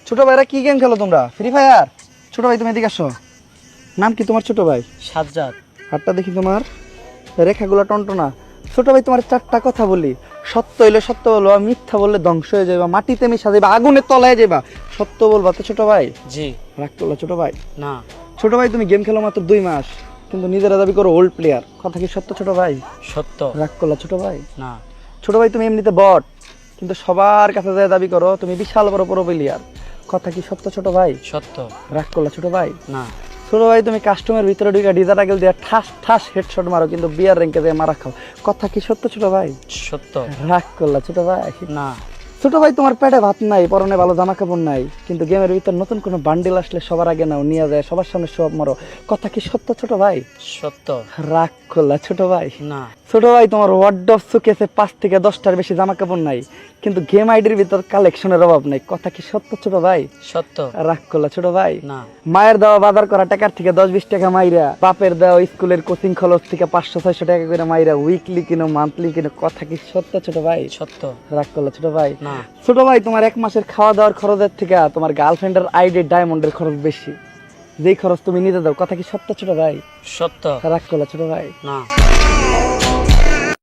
ছোট ভাইরা কি গেম খেলো তোমরা? Free fire? ছোট ভাই তুমি এদিকে আসো। নাম কি তোমার ছোট ভাই? সাজ্জাদ। হাতটা দেখি তোমার, রেখাগুলো টনটনা। ছোট ভাই তোমার চারটা কথা বলি, সত্য হইলে সত্য বলবা, মিথ্যা বললে ধ্বংস হয়ে যাবা, মাটিতে মিশা যাবা, আগুনের তলায় যাবা। সত্য বলবা তো ছোট ভাই? জি। রাগ করলো ছোট ভাই? না। ছোট ভাই তুমি গেম খেলো মাত্র 2 মাস, কিন্তু নিজেরা দাবি করো ওল্ড প্লেয়ার। কথা কি সত্য ছোট ভাই? সত্য। রাগ করলো ছোট ভাই? না। ছোট ভাই তুমি এমনিতে বট, কিন্তু সবার কাছে যায় দাবি করো তুমি বিশাল বড় প্রো প্লেয়ার। কথা কি সত্য ছোট ভাই? সত্য। রাগ করলো ছোট ভাই? না। ছোট ভাই তুমি কাস্টমের ভিতরে ঢুকে ডিজার আগেল দিয়ে ঠাস ঠাস হেডশট মারো, কিন্তু বিয়ার র্যাঙ্কে দিয়ে মারা খাও। কথা কি সত্য ছোট ভাই? সত্য। রাগ করলা ছোট ভাই? না। ছোট ভাই তোমার পেটে ভাত নাই, পরনে ভালো জামা কাপড় নাই, কিন্তু গেমের ভিতর নতুন কোনো বান্ডিল আসলে সবার আগে নাও, নিয়ে যায় সবার সামনে সব মারো। কথা কি সত্য ছোট ভাই? সত্য। রাগ করলা ছোট ভাই? না। ছোট ভাই তোমার ওয়ার্ডরোব শোকেসে 5 থেকে 10টার বেশি জামা কাপড় নাই, কিন্তু গেম আইডির ভিতর কালেকশনের অভাব নাই। কথা কি সত্য ছোট ভাই? সত্য। রাগ করলা ছোট ভাই? না। মায়ের দেওয়া বাজার করা টাকার থেকে 10-20 টাকা মাইরা, বাপের দেওয়া স্কুলের কোচিং খরচ থেকে 500-600 টাকা করে মাইরা উইকলি কিনো মান্থলি কিনো। কথা কি সত্য ছোট ভাই? সত্য। রাগ করলা ছোট ভাই? না। ছোট ভাই তোমার 1 মাসের খাওয়া দাওয়ার খরচের থেকে তোমার গার্লফ্রেন্ডের আইডি ডায়মন্ডের খরচ বেশি, যেই খরচ তুমি নিতে দাও। কথা কি সত্য ছোট ভাই? সত্য। রাগ করলা ছোট ভাই? না।